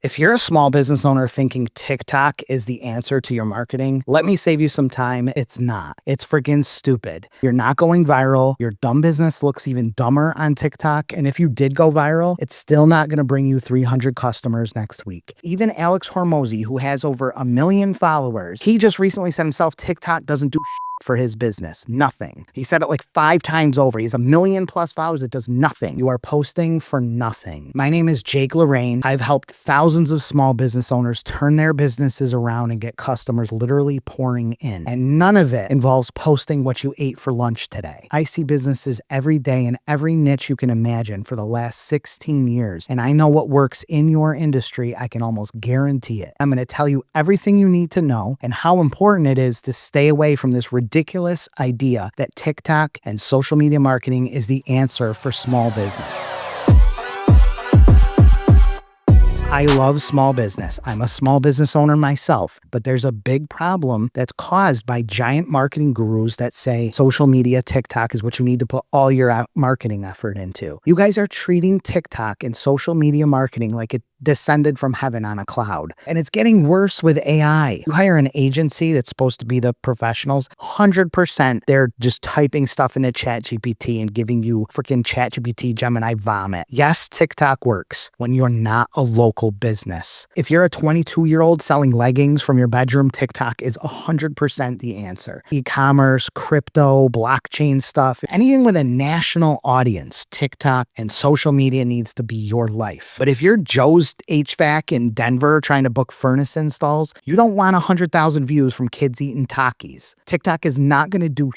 If you're a small business owner thinking TikTok is the answer to your marketing, let me save you some time. It's not. It's freaking stupid. You're not going viral. Your dumb business looks even dumber on TikTok. And if you did go viral, it's still not going to bring you 300 customers next week. Even Alex Hormozy, who has over 1 million followers, he just recently said himself, TikTok doesn't do for his business. Nothing. He said it like 5 times over. He has 1 million plus followers. It does nothing. You are posting for nothing. My name is Jake Lorraine. I've helped thousands of small business owners turn their businesses around and get customers literally pouring in. And none of it involves posting what you ate for lunch today. I see businesses every day in every niche you can imagine for the last 16 years. And I know what works in your industry. I can almost guarantee it. I'm going to tell you everything you need to know and how important it is to stay away from this ridiculous idea that TikTok and social media marketing is the answer for small business. I love small business. I'm a small business owner myself, but there's a big problem that's caused by giant marketing gurus that say social media, TikTok is what you need to put all your marketing effort into. You guys are treating TikTok and social media marketing like it descended from heaven on a cloud. And it's getting worse with AI. You hire an agency that's supposed to be the professionals, 100% they're just typing stuff into ChatGPT and giving you freaking ChatGPT Gemini vomit. Yes, TikTok works when you're not a local business. If you're a 22-year-old selling leggings from your bedroom, TikTok is 100% the answer. E-commerce, crypto, blockchain stuff, anything with a national audience, TikTok and social media needs to be your life. But if you're Joe's HVAC in Denver trying to book furnace installs, you don't want 100,000 views from kids eating Takis. TikTok is not going to do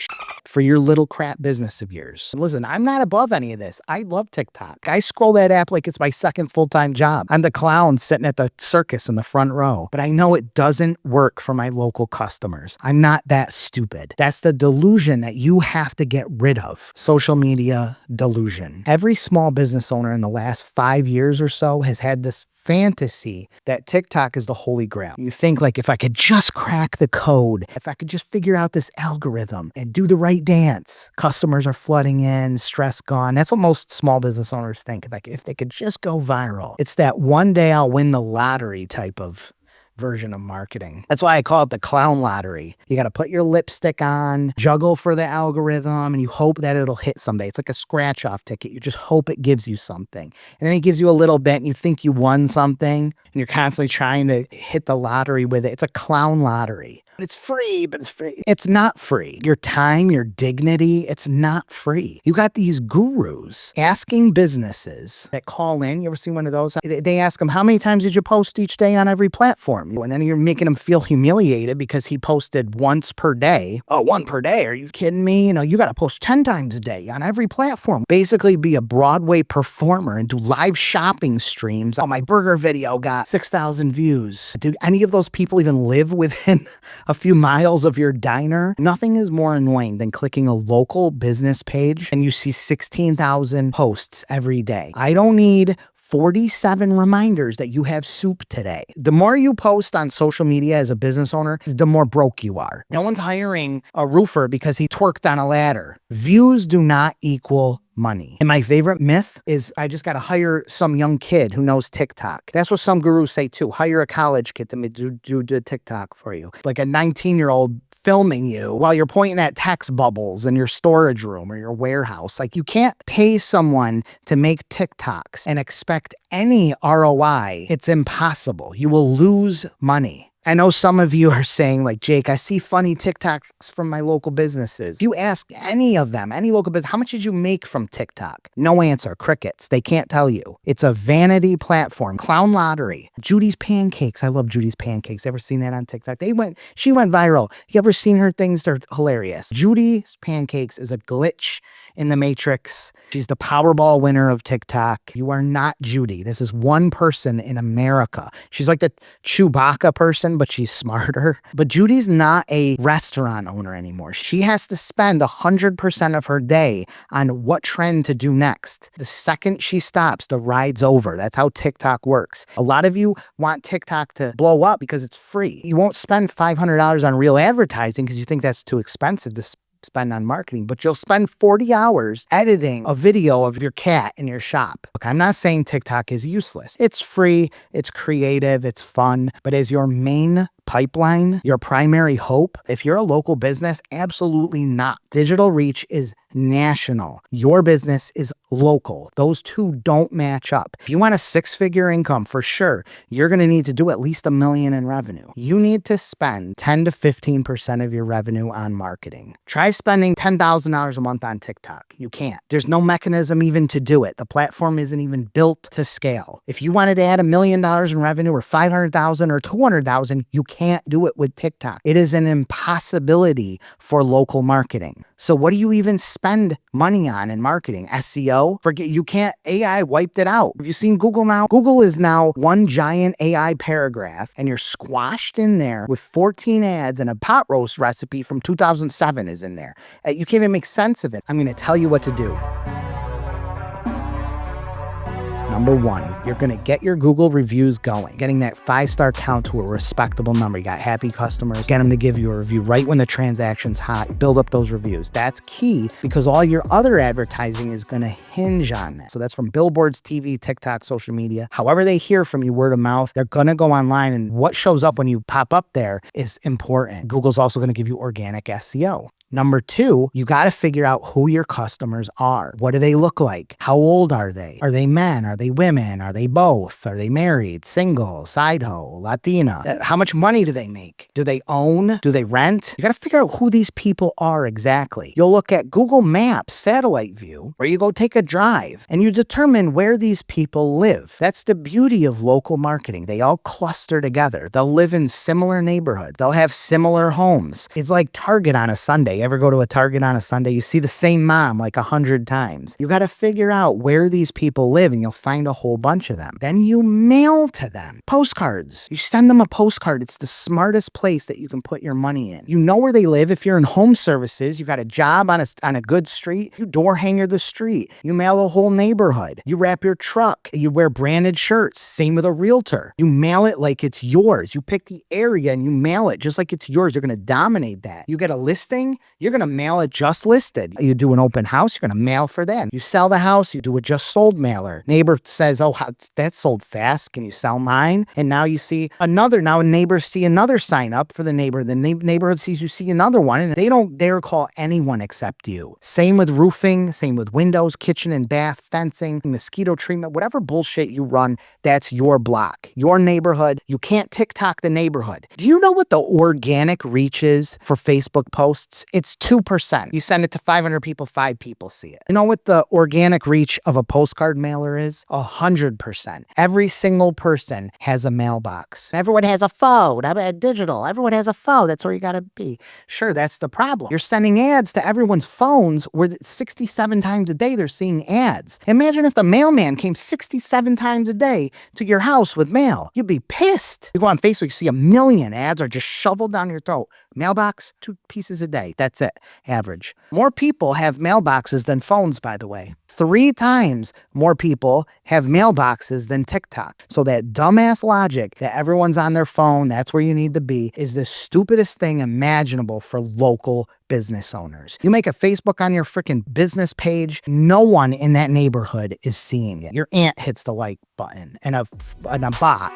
for your little crap business of yours. Listen, I'm not above any of this. I love TikTok. I scroll that app like it's my second full-time job. I'm the clown sitting at the circus in the front row, but I know it doesn't work for my local customers. I'm not that stupid. That's the delusion that you have to get rid of. Social media delusion. Every small business owner in the last 5 years or so has had this fantasy that TikTok is the holy grail. You think like, if I could just crack the code, if I could just figure out this algorithm and do the right dance, customers are flooding in, stress gone. That's what most small business owners think. Like, if they could just go viral. It's that one day I'll win the lottery type of version of marketing. That's why I call it the clown lottery. You got to put your lipstick on, juggle for the algorithm, and you hope that it'll hit someday. It's like a scratch off ticket. You just hope it gives you something. And then it gives you a little bit and you think you won something and you're constantly trying to hit the lottery with it. It's a clown lottery. It's free, but it's free. It's not free. Your time, your dignity, it's not free. You got these gurus asking businesses that call in. You ever seen one of those? They ask them, how many times did you post each day on every platform? And then you're making them feel humiliated because he posted once per day. Oh, 1 per day? Are you kidding me? You know, you got to post 10 times a day on every platform. Basically be a Broadway performer and do live shopping streams. Oh, my burger video got 6,000 views. Do any of those people even live within a few miles of your diner? Nothing is more annoying than clicking a local business page and you see 16,000 posts every day. I don't need 47 reminders that you have soup today. The more you post on social media as a business owner, the more broke you are. No one's hiring a roofer because he twerked on a ladder. Views do not equal money. And my favorite myth is I just got to hire some young kid who knows TikTok. That's what some gurus say too. Hire a college kid to do the TikTok for you. Like a 19-year-old filming you while you're pointing at text bubbles in your storage room or your warehouse. Like, you can't pay someone to make TikToks and expect any ROI. It's impossible. You will lose money. I know some of you are saying like, Jake, I see funny TikToks from my local businesses. If you ask any of them, any local business, how much did you make from TikTok? No answer. Crickets. They can't tell you. It's a vanity platform. Clown lottery. Judy's Pancakes. I love Judy's Pancakes. Ever seen that on TikTok? She went viral. You ever seen her things? They're hilarious. Judy's Pancakes is a glitch in the Matrix. She's the Powerball winner of TikTok. You are not Judy. This is one person in America. She's like the Chewbacca person, but she's smarter. But Judy's not a restaurant owner anymore. She has to spend 100% of her day on what trend to do next. The second she stops, the ride's over. That's how TikTok works. A lot of you want TikTok to blow up because it's free. You won't spend $500 on real advertising because you think that's too expensive to spend on marketing, but you'll spend 40 hours editing a video of your cat in your shop. Look, I'm not saying TikTok is useless. It's free, it's creative, it's fun, but as your main pipeline, your primary hope, if you're a local business, absolutely not. Digital reach is national. Your business is local. Those two don't match up. If you want a 6-figure income, for sure, you're going to need to do at least $1 million in revenue. You need to spend 10 to 15% of your revenue on marketing. Try spending $10,000 a month on TikTok. You can't. There's no mechanism even to do it. The platform isn't even built to scale. If you wanted to add $1 million in revenue or 500,000 or 200,000, you can't do it with TikTok. It is an impossibility for local marketing. So what do you even spend money on in marketing? SEO? Forget, you can't. AI wiped it out. Have you seen Google now? Google is now one giant AI paragraph, and you're squashed in there with 14 ads, and a pot roast recipe from 2007 is in there. You can't even make sense of it. I'm going to tell you what to do. Number one, you're going to get your Google reviews going, getting that 5-star count to a respectable number. You got happy customers, get them to give you a review right when the transaction's hot, build up those reviews. That's key because all your other advertising is going to hinge on that. So that's from billboards, TV, TikTok, social media. However they hear from you, word of mouth, they're going to go online, and what shows up when you pop up there is important. Google's also going to give you organic SEO. Number two, you got to figure out who your customers are. What do they look like? How old are they? Are they men? Are they women? Are they both? Are they married, single, side hoe, Latina? How much money do they make? Do they own? Do they rent? You got to figure out who these people are exactly. You'll look at Google Maps satellite view, or you go take a drive, and you determine where these people live. That's the beauty of local marketing. They all cluster together. They'll live in similar neighborhoods. They'll have similar homes. It's like Target on a Sunday. Ever go to a Target on a Sunday? You see the same mom like 100 times. You got to figure out where these people live, and you'll find a whole bunch of them. Then you mail to them postcards. You send them a postcard. It's the smartest place that you can put your money in. You know where they live. If you're in home services, you got a job on a good street, you door hanger the street. You mail a whole neighborhood. You wrap your truck. You wear branded shirts. Same with a realtor. You mail it like it's yours. You pick the area and you mail it just like it's yours. You're going to dominate that. You get a listing, you're going to mail it just listed. You do an open house, you're going to mail for them. You sell the house, you do a just sold mailer. Neighbor says, oh, that sold fast. Can you sell mine? And now you see another, now neighbors see another sign up for the neighbor. The neighborhood sees you see another one, and they don't dare call anyone except you. Same with roofing, same with windows, kitchen and bath, fencing, mosquito treatment, whatever bullshit you run, that's your block, your neighborhood. You can't TikTok the neighborhood. Do you know what the organic reach is for Facebook posts? It's 2%. You send it to 500 people, 5 people see it. You know what the organic reach of a postcard mailer is? 100%. Every single person has a mailbox. Everyone has a phone. I'm digital. Everyone has a phone. That's where you gotta be. Sure, that's the problem. You're sending ads to everyone's phones where 67 times a day they're seeing ads. Imagine if the mailman came 67 times a day to your house with mail. You'd be pissed. You go on Facebook, you see 1 million ads are just shoveled down your throat. Mailbox, 2 pieces a day. That's it, average. More people have mailboxes than phones, by the way. 3 times more people have mailboxes than TikTok. So that dumbass logic that everyone's on their phone, that's where you need to be, is the stupidest thing imaginable for local business owners. You make a Facebook on your freaking business page, no one in that neighborhood is seeing it. Your aunt hits the like button and a bot.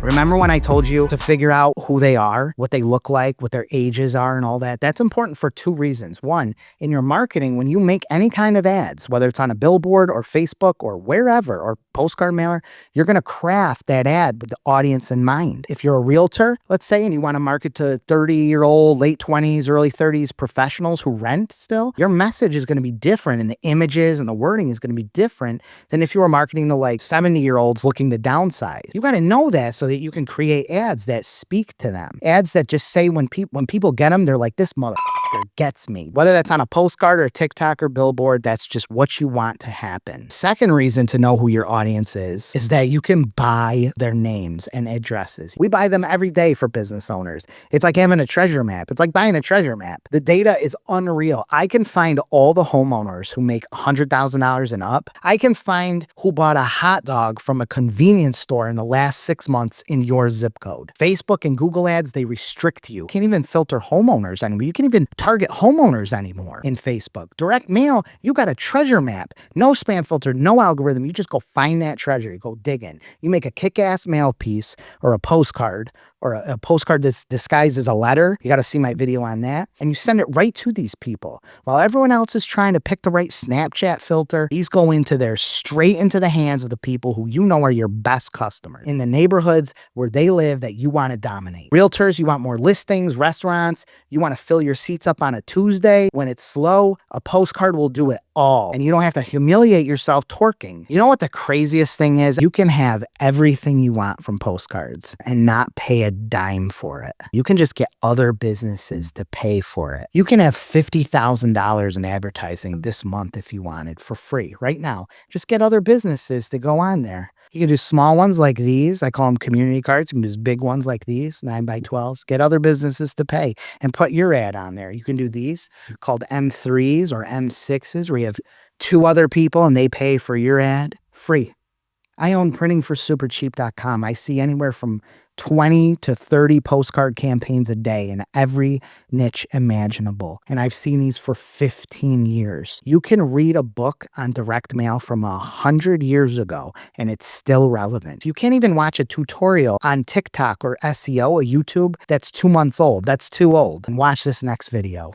Remember when I told you to figure out who they are, what they look like, what their ages are and all that? That's important for 2 reasons. One, in your marketing, when you make any kind of ads, whether it's on a billboard or Facebook or wherever, or postcard mailer, you're going to craft that ad with the audience in mind. If you're a realtor, let's say, and you want to market to 30-year-old, late 20s, early 30s professionals who rent still, your message is going to be different, and the images and the wording is going to be different than if you were marketing to like 70-year-olds looking to downsize. You got to know that so that you can create ads that speak to them. Ads that just say when people get them, they're like, this mother factor gets me. Whether that's on a postcard or TikTok or billboard, that's just what you want to happen. Second reason to know who your audience is that you can buy their names and addresses. We buy them every day for business owners. It's like having a treasure map. It's like buying a treasure map. The data is unreal. I can find all the homeowners who make $100,000 and up. I can find who bought a hot dog from a convenience store in the last 6 months in your zip code. Facebook and Google ads, they restrict you. You can't even filter homeowners anymore. You can't even target homeowners anymore in Facebook. Direct mail, you got a treasure map. No spam filter, no algorithm. You just go find that treasure. You go digging. You make a kick-ass mail piece or a postcard or a postcard that's disguised as a letter. You got to see my video on that. And you send it right to these people. While everyone else is trying to pick the right Snapchat filter, these go straight into the hands of the people who you know are your best customers in the neighborhoods where they live that you want to dominate. Realtors, you want more listings. Restaurants, you want to fill your seats up on a Tuesday when it's slow. A postcard will do it all. And you don't have to humiliate yourself twerking. You know what the craziest thing is? You can have everything you want from postcards and not pay a dime for it. You can just get other businesses to pay for it. You can have $50,000 in advertising this month if you wanted for free right now. Just get other businesses to go on there. You can do small ones like these. I call them community cards. You can do big ones like these, 9x12s. Get other businesses to pay and put your ad on there. You can do these called M3s or M6s where you have 2 other people and they pay for your ad free. I own printingforsupercheap.com. I see anywhere from 20 to 30 postcard campaigns a day in every niche imaginable. And I've seen these for 15 years. You can read a book on direct mail from 100 years ago and it's still relevant. You can't even watch a tutorial on TikTok or SEO or YouTube that's 2 months old. That's too old. And watch this next video.